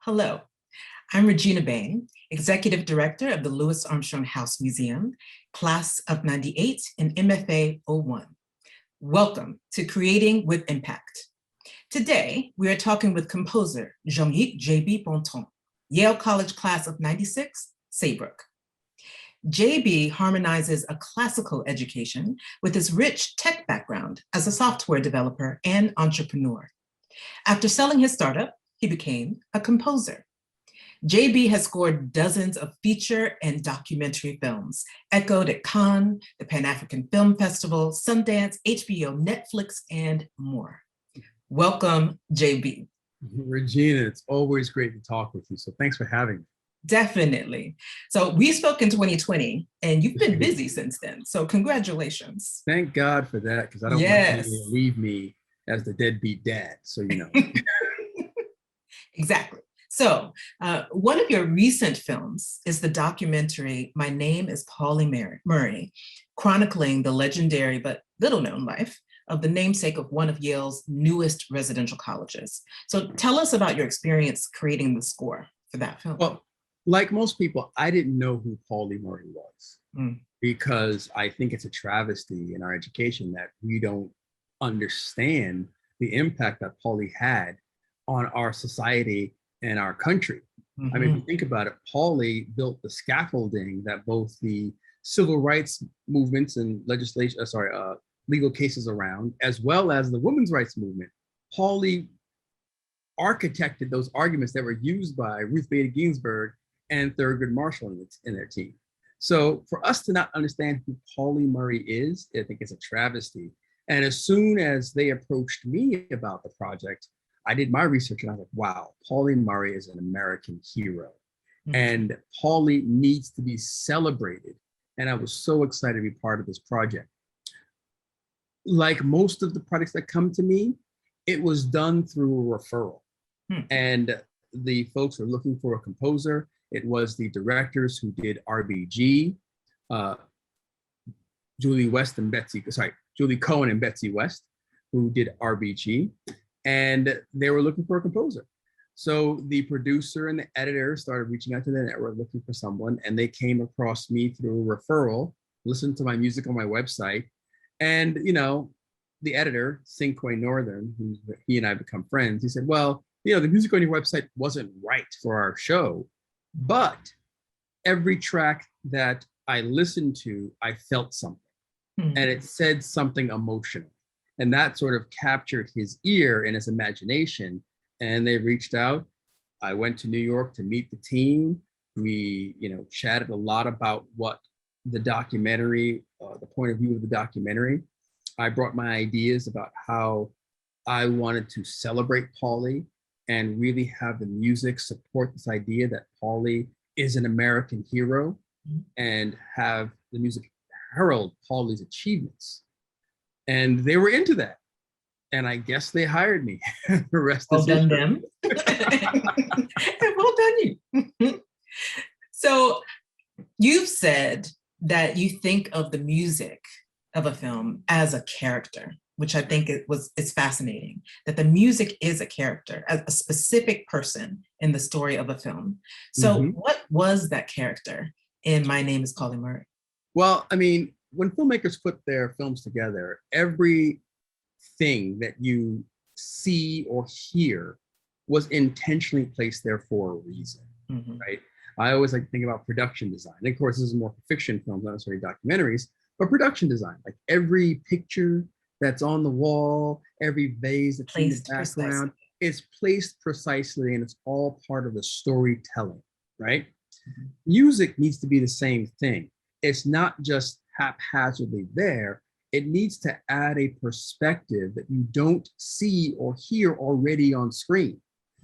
Hello, I'm Regina Bain, Executive Director of the Louis Armstrong House Museum, Class of '98 and MFA '01. Welcome to Creating with Impact. Today, we are talking with composer Jongnic Bontemps, Yale College Class of '96, Saybrook. JB harmonizes a classical education with his rich tech background as a software developer and entrepreneur. After selling his startup, he became a composer. JB has scored dozens of feature and documentary films, echoed at Cannes, the Pan-African Film Festival, Sundance, HBO, Netflix, and more. Welcome, JB. Regina, it's always great to talk with you, so thanks for having me. Definitely. So we spoke in 2020, and you've been busy since then, so congratulations. Thank God for that, because I don't want you to leave me as the deadbeat dad, so you know. Exactly. So one of your recent films is the documentary, My Name is Paulie Murray, chronicling the legendary but little-known life of the namesake of one of Yale's newest residential colleges. So tell us about your experience creating the score for that film. Well, like most people, I didn't know who Paulie Murray was because I think it's a travesty in our education that we don't understand the impact that Paulie had on our society and our country. I mean, if you think about it, Paulie built the scaffolding that both the civil rights movements and legal cases around, as well as the women's rights movement. Paulie architected those arguments that were used by Ruth Bader Ginsburg and Thurgood Marshall in their team. So for us to not understand who Paulie Murray is, I think it's a travesty. And as soon as they approached me about the project, I did my research and I was like, wow, Paulie Murray is an American hero. And Paulie needs to be celebrated. And I was so excited to be part of this project. Like most of the projects that come to me, it was done through a referral. And the folks were looking for a composer. It was the directors who did RBG, Julie Cohen and Betsy West, who did RBG. And they were looking for a composer. So the producer and the editor started reaching out to the network looking for someone, and they came across me through a referral, listened to my music on my website. And, you know, the editor, Cinque Northern, he and I become friends, he said, well, you know, the music on your website wasn't right for our show, but every track that I listened to, I felt something, and it said something emotional. And that sort of captured his ear and his imagination. And they reached out. I went to New York to meet the team. We, chatted a lot about what the documentary, the point of view of the documentary. I brought my ideas about how I wanted to celebrate Paulie and really have the music support this idea that Paulie is an American hero and have the music herald Paulie's achievements. And they were into that. And I guess they hired me. The rest is history. Well done them. Well done you. So you've said that you think of the music of a film as a character, which I think it's fascinating, that the music is a character, a specific person in the story of a film. So what was that character in My Name is Paulie Murray? Well, I mean, when filmmakers put their films together, everything that you see or hear was intentionally placed there for a reason, right? I always like to think about production design. And of course, this is more for fiction films, not necessarily documentaries, but production design. Like every picture that's on the wall, every vase that's in the background, is placed precisely, and it's all part of the storytelling, right? Music needs to be the same thing. It's not just haphazardly there. It needs to add a perspective that you don't see or hear already on screen.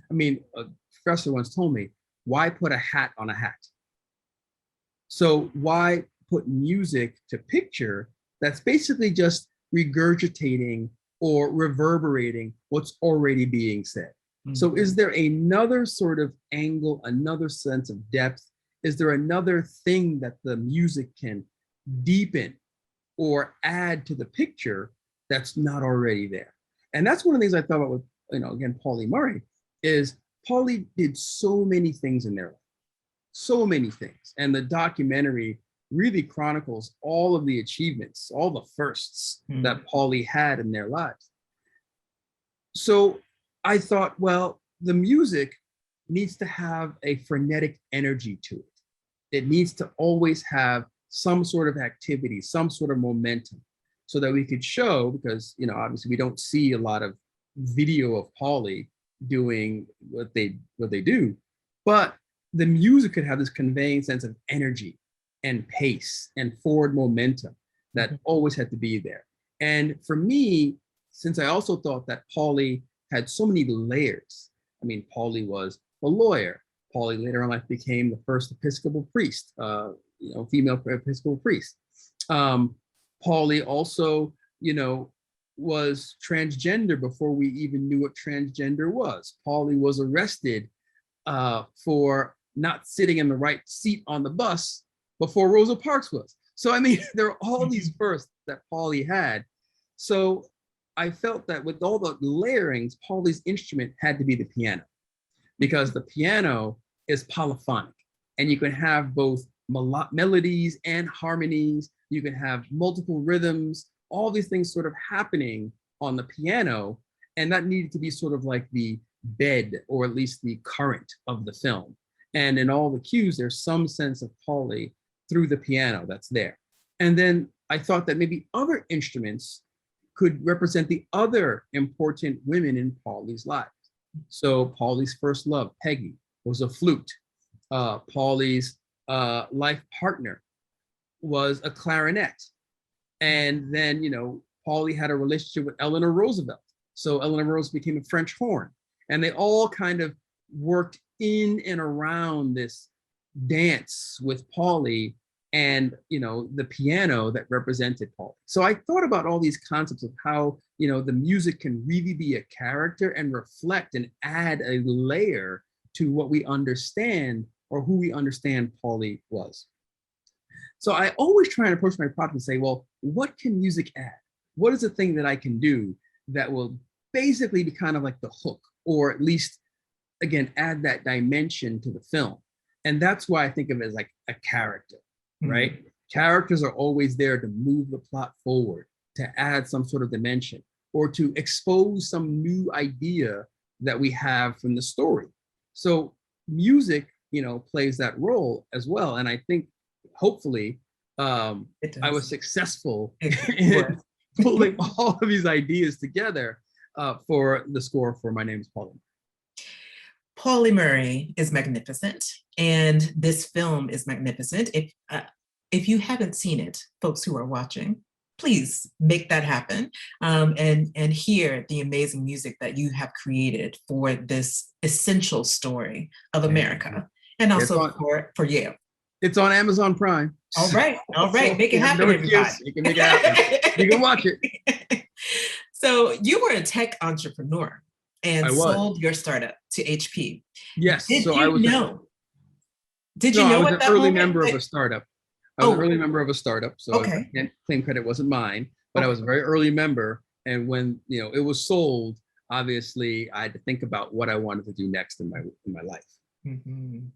I mean, a professor once told me, why put a hat on a hat? So why put music to picture that's basically just regurgitating or reverberating what's already being said? So is there another sort of angle, another sense of depth? Is there another thing that the music can deepen or add to the picture that's not already there? And that's one of the things I thought about with, again, Paulie Murray, is Paulie did so many things in their life, so many things. And the documentary really chronicles all of the achievements, all the firsts that Paulie had in their lives. So I thought, well, the music needs to have a frenetic energy to it. It needs to always have some sort of activity, some sort of momentum, so that we could show, because, you know, obviously we don't see a lot of video of Paulie doing what they do, but the music could have this conveying sense of energy and pace and forward momentum that always had to be there. And for me, since I also thought that Paulie had so many layers, I mean, Paulie was a lawyer. Paulie later in life became the first Episcopal priest, female Episcopal priest. Paulie also, was transgender before we even knew what transgender was. Paulie was arrested for not sitting in the right seat on the bus before Rosa Parks was. So, I mean, there are all these firsts that Paulie had. So I felt that with all the layerings, Paulie's instrument had to be the piano, because the piano is polyphonic, and you can have both melodies and harmonies. You can have multiple rhythms, all these things sort of happening on the piano. And that needed to be sort of like the bed, or at least the current of the film. And in all the cues, there's some sense of Paulie through the piano that's there. And then I thought that maybe other instruments could represent the other important women in Paulie's life. So Paulie's first love, Peggy, was a flute. Paulie's life partner was a clarinet. And then, Paulie had a relationship with Eleanor Roosevelt. So Eleanor Roosevelt became a French horn. And they all kind of worked in and around this dance with Paulie and, the piano that represented Paulie. So I thought about all these concepts of how, the music can really be a character and reflect and add a layer to what we understand, or who we understand Paulie was. So I always try and approach my project and say, well, what can music add? What is the thing that I can do that will basically be kind of like the hook, or at least, again, add that dimension to the film? And that's why I think of it as like a character, right? Characters are always there to move the plot forward, to add some sort of dimension, or to expose some new idea that we have from the story. So music, plays that role as well. And I think, hopefully, I was successful in pulling all of these ideas together for the score for My Name is Paulie. Paulie Murray is magnificent, and this film is magnificent. If you haven't seen it, folks who are watching, please make that happen, and hear the amazing music that you have created for this essential story of America, and also for Yale. It's on Amazon Prime. All right. Make it happen, everybody. You can make it happen. You can watch it. So you were a tech entrepreneur and sold your startup to HP. Yes. Did you I was know an early member of a startup. I was an early member of a startup, so I can't claim credit, wasn't mine, but I was a very early member. And when it was sold, obviously I had to think about what I wanted to do next in my life. Mm-hmm.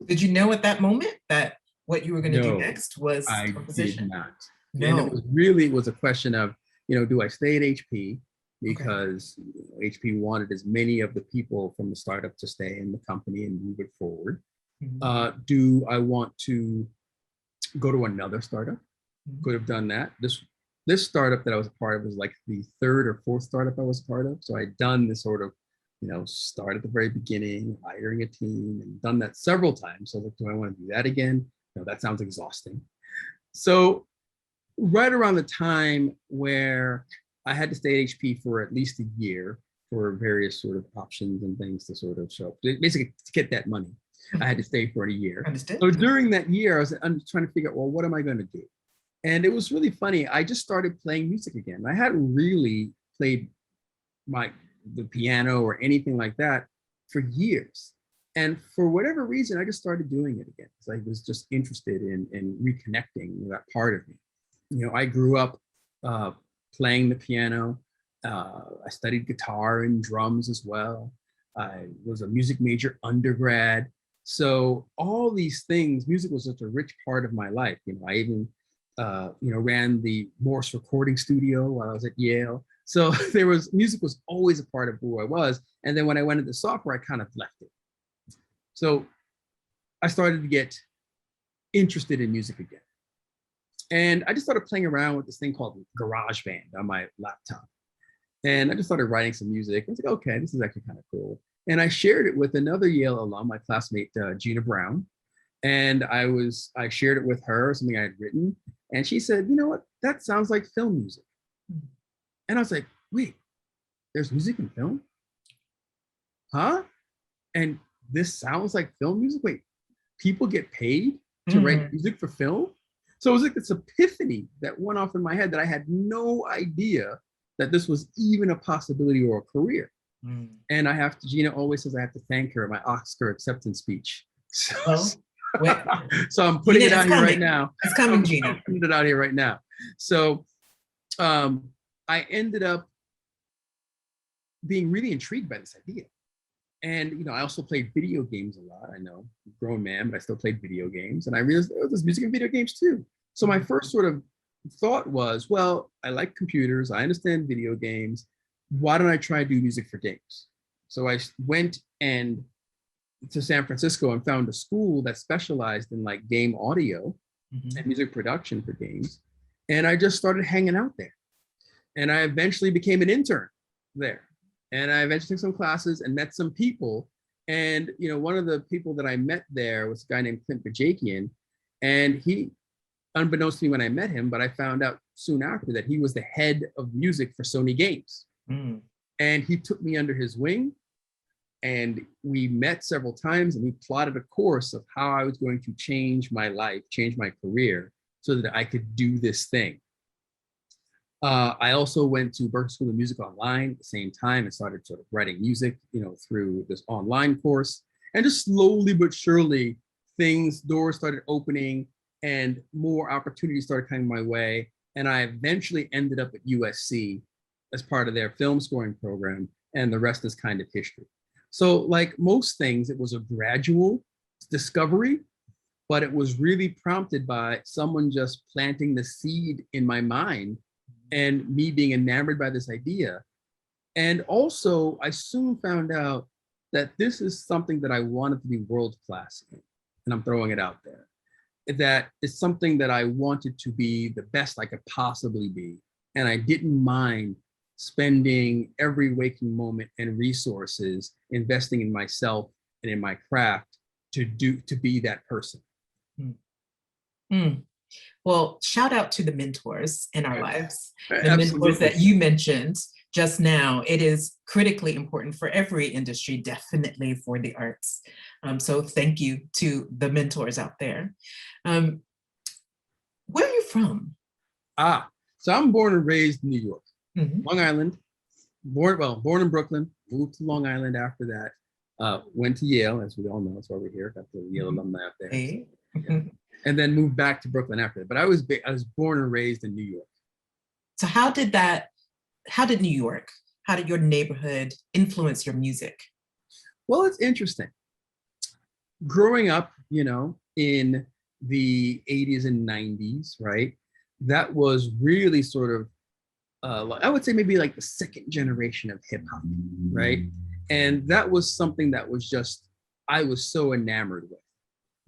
Did you know at that moment that what you were going to do next was composition? I did not. No. And it was a question of, do I stay at HP? Because HP wanted as many of the people from the startup to stay in the company and move it forward. Mm-hmm. Do I want to go to another startup? Mm-hmm. Could have done that. This startup that I was a part of was like the third or fourth startup I was a part of. So I'd done this sort of, start at the very beginning, hiring a team, and done that several times. So do I want to do that again? No, that sounds exhausting. So right around the time where I had to stay at HP for at least a year for various sort of options and things to sort of show, basically to get that money, I had to stay for a year. Understood. So during that year, I'm trying to figure out, well, what am I going to do? And it was really funny. I just started playing music again. I hadn't really played the piano or anything like that for years. And for whatever reason, I just started doing it again because I was just interested in reconnecting with that part of me. I grew up playing the piano. I studied guitar and drums as well. I was a music major undergrad. So all these things, music was such a rich part of my life. I even, ran the Morse recording studio while I was at Yale. So music was always a part of who I was. And then when I went into software, I kind of left it. So I started to get interested in music again. And I just started playing around with this thing called GarageBand on my laptop. And I just started writing some music. I was like, okay, this is actually kind of cool. And I shared it with another Yale alum, my classmate, Gina Brown. And I shared it with her, something I had written. And she said, you know what, that sounds like film music. And I was like, wait, there's music in film? Huh? And this sounds like film music? Wait, people get paid to write music for film? So it was like this epiphany that went off in my head that I had no idea that this was even a possibility or a career. And Gina always says I have to thank her in my Oscar acceptance speech. So, so I'm putting it out here right now. It's coming, Gina. I'm putting it out here right now. So I ended up being really intrigued by this idea. And, I also played video games a lot. I know, I'm a grown man, but I still played video games. And I realized there's music in video games too. So my first sort of thought was, well, I like computers. I understand video games. Why don't I try to do music for games? So I went to San Francisco and found a school that specialized in like game audio and music production for games. And I just started hanging out there. And I eventually became an intern there. And I eventually took some classes and met some people. And, one of the people that I met there was a guy named Clint Bajakian. And he, unbeknownst to me when I met him, but I found out soon after that he was the head of music for Sony Games. And he took me under his wing. And we met several times and we plotted a course of how I was going to change my life, change my career so that I could do this thing. I also went to Berklee School of Music online at the same time and started sort of writing music, through this online course. And just slowly but surely, doors started opening and more opportunities started coming my way. And I eventually ended up at USC as part of their film scoring program. And the rest is kind of history. So like most things, it was a gradual discovery, but it was really prompted by someone just planting the seed in my mind and me being enamored by this idea. And also, I soon found out that this is something that I wanted to be world class in. And I'm throwing it out there. That is something that I wanted to be the best I could possibly be. And I didn't mind spending every waking moment and resources investing in myself and in my craft to be that person. Well, shout out to the mentors in our lives, the Absolutely. mentors that you mentioned just now. It is critically important for every industry, definitely for the arts. So thank you to the mentors out there. Where are you from? So I'm born and raised in New York, Long Island, born in Brooklyn, moved to Long Island after that, went to Yale, as we all know, that's why we're here, got the Yale alumni up there. Hey. So, yeah. And then moved back to Brooklyn after that. But I was born and raised in New York. So how did New York, how did your neighborhood influence your music? Well, it's interesting. Growing up, in the 80s and 90s, right? That was really sort of, I would say maybe like the second generation of hip hop, right? And that was something that was I was so enamored with.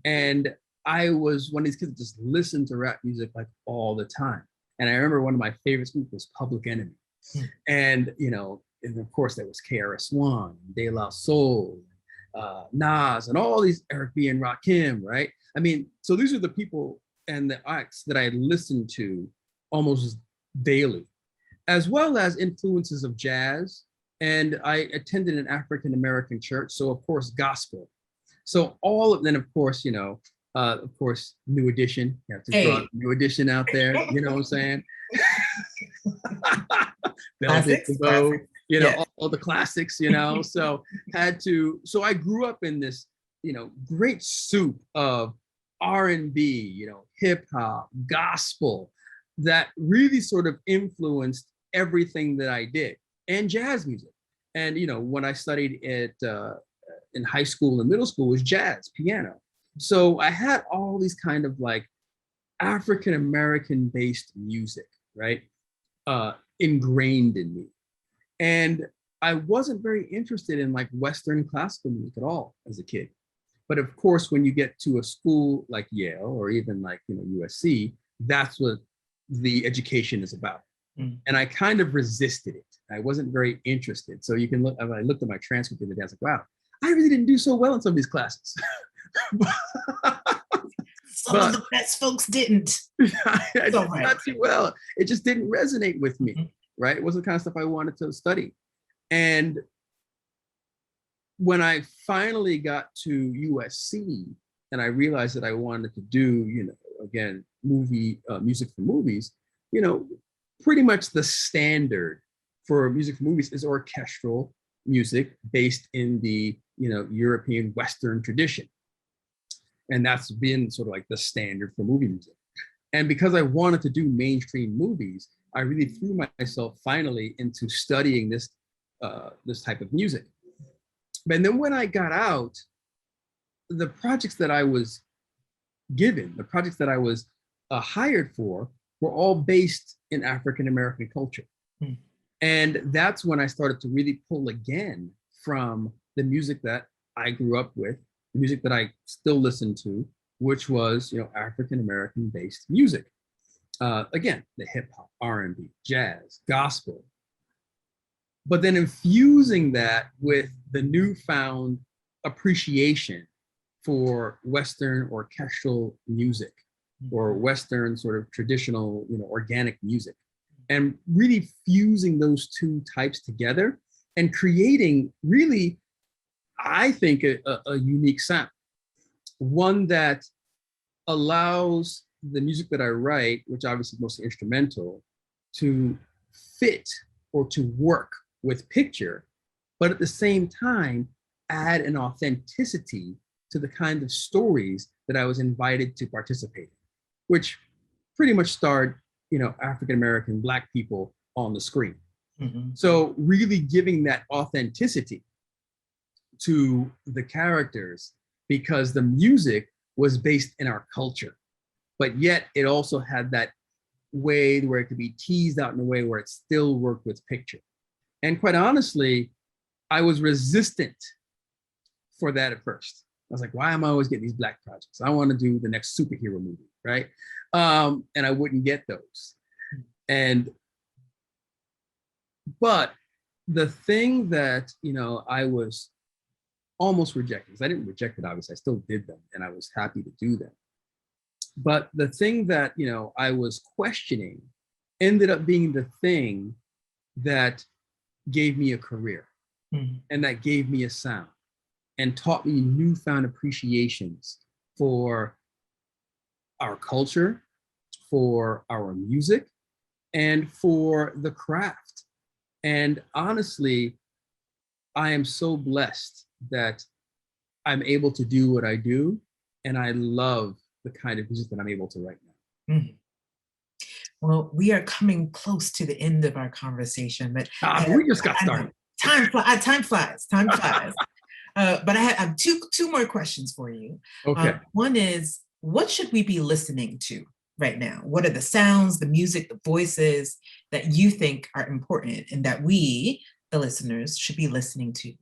And I was one of these kids that just listened to rap music like all the time. And I remember one of my favorites groups was Public Enemy. And, and of course there was KRS-One, De La Soul, Nas, and all these Eric B. and Rakim, right? I mean, so these are the people and the acts that I listened to almost daily, as well as influences of jazz. And I attended an African-American church, so of course, gospel. So all of them, of course, New Edition. You have to throw New Edition out there. You know what I'm saying? Classics, all the classics. So So I grew up in this, great soup of R&B, hip hop, gospel, that really sort of influenced everything that I did, and jazz music. And, when I studied in high school and middle school was jazz, piano. So I had all these kind of like African-American based music, right? Ingrained in me. And I wasn't very interested in like Western classical music at all as a kid. But of course, when you get to a school like Yale or even like, USC, that's what the education is about. And I kind of resisted it. I wasn't very interested. So you can look, I looked at my transcript the other day, I was like, wow, I really didn't do so well in some of these classes. Some of the best folks didn't. I did not do well. It just didn't resonate with me, right? It wasn't the kind of stuff I wanted to study. And when I finally got to USC and I realized that I wanted to do, again, music for movies, pretty much the standard for music for movies is orchestral music based in the, European Western tradition. And that's been sort of like the standard for movie music. And because I wanted to do mainstream movies, I really threw myself finally into studying this type of music. And then when I got out, the projects that I was given, the projects that I was hired for, were all based in African-American culture. And that's when I started to really pull again from the music that I grew up with, the music that I still listen to, which was, African-American based music. Again, the hip hop, R&B, jazz, gospel. But then infusing that with the newfound appreciation for Western orchestral music or Western sort of traditional, organic music, and really fusing those two types together and creating really, I think, a unique sound. One that allows the music that I write, which obviously is mostly instrumental, to fit or to work with picture, but at the same time, add an authenticity to the kind of stories that I was invited to participate in, which pretty much starred, African-American Black people on the screen. So really giving that authenticity to the characters, because the music was based in our culture, but yet it also had that way where it could be teased out in a way where it still worked with picture. And quite honestly, I was resistant for that at first. I was like, why am I always getting these Black projects? I want to do the next superhero movie, right? And I wouldn't get those. But the thing that, I was almost rejecting, because I didn't reject it, obviously, I still did them and I was happy to do them. But the thing that, I was questioning ended up being the thing that gave me a career and that gave me a sound and taught me newfound appreciations for our culture, for our music, and for the craft. And honestly, I am so blessed that I'm able to do what I do, and I love the kind of music that I'm able to write now. Well, we are coming close to the end of our conversation, but we just got started. Time flies. But I have two more questions for you. Okay. One is, what should we be listening to right now? What are the sounds, the music, the voices that you think are important and that we, the listeners, should be listening to?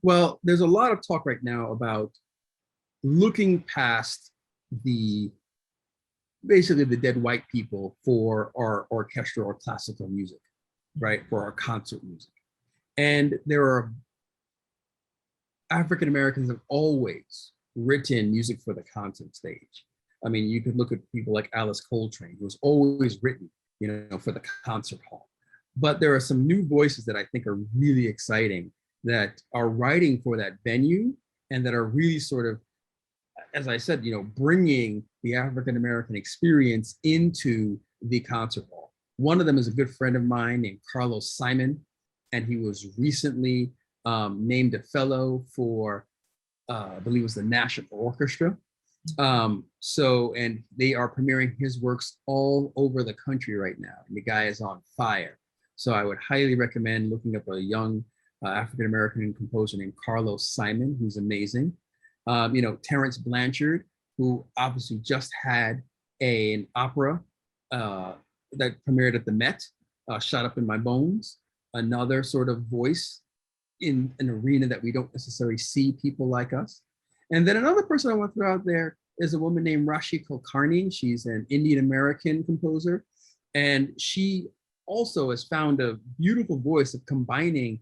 Well, there's a lot of talk right now about looking past basically the dead white people for our orchestral or classical music, right? For our concert music. And there are African Americans have always written music for the concert stage. I mean, you could look at people like Alice Coltrane, who was always written, for the concert hall. But there are some new voices that I think are really exciting that are writing for that venue and that are really sort of, as I said, bringing the African American experience into the concert hall. One of them is a good friend of mine named Carlos Simon, and he was recently named a fellow for, I believe it was the National Orchestra. And they are premiering his works all over the country right now. And the guy is on fire. So I would highly recommend looking up a young African-American composer named Carlos Simon, who's amazing. Terrence Blanchard, who obviously just had an opera that premiered at the Met, Shot Up in My Bones, another sort of voice in an arena that we don't necessarily see people like us. And then another person I want to throw out there is a woman named Rashi Kulkarni. She's an Indian-American composer. And she also has found a beautiful voice of combining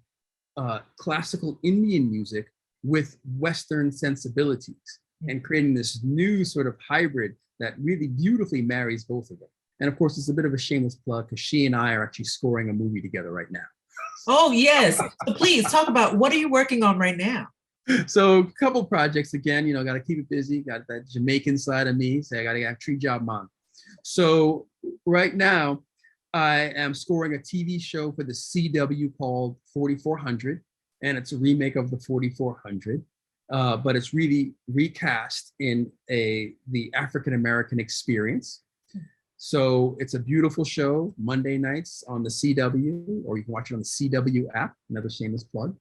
classical Indian music with Western sensibilities and creating this new sort of hybrid that really beautifully marries both of them. And of course, it's a bit of a shameless plug because she and I are actually scoring a movie together right now. Oh, yes. So please talk about what are you working on right now? So a couple projects again, got to keep it busy. Got that Jamaican side of me. So I got to get a tree job mom. So right now, I am scoring a TV show for the CW called 4400, and it's a remake of the 4400, but it's really recast in the African-American experience. So it's a beautiful show, Monday nights on the CW, or you can watch it on the CW app, another shameless plug.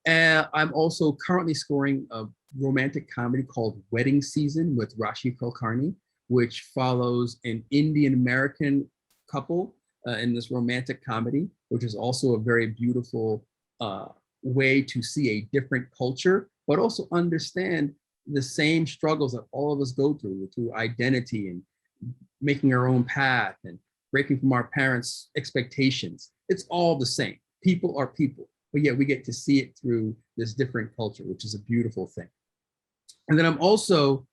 And I'm also currently scoring a romantic comedy called Wedding Season with Rashi Kulkarni, which follows an Indian-American couple in this romantic comedy, which is also a very beautiful way to see a different culture, but also understand the same struggles that all of us go through identity and making our own path and breaking from our parents' expectations. It's all the same. People are people, but yet we get to see it through this different culture, which is a beautiful thing. And then I'm also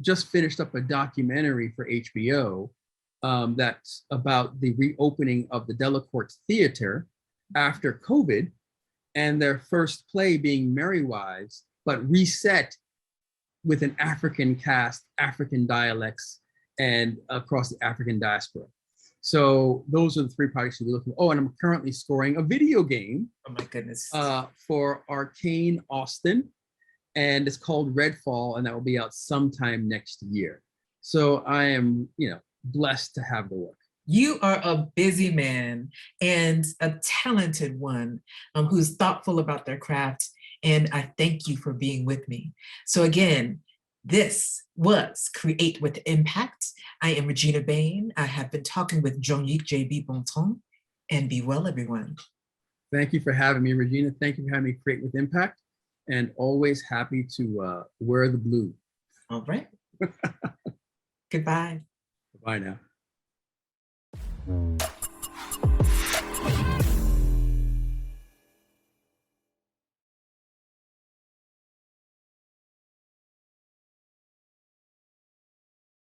just finished up a documentary for HBO that's about the reopening of the Delacorte Theater after COVID, and their first play being Merry Wives, but reset with an African cast, African dialects, and across the African diaspora. So those are the three projects we're looking for. Oh, and I'm currently scoring a video game. Oh my goodness. For Arcane Austin, and it's called Redfall, and that will be out sometime next year. So I am, blessed to have the work. You are a busy man and a talented one who's thoughtful about their craft. And I thank you for being with me. So again, this was Create with Impact. I am Regina Bain. I have been talking with Jongnic Bontemps, and be well, everyone. Thank you for having me, Regina. Thank you for having me Create with Impact, and always happy to wear the blue. All right. Goodbye. Bye now.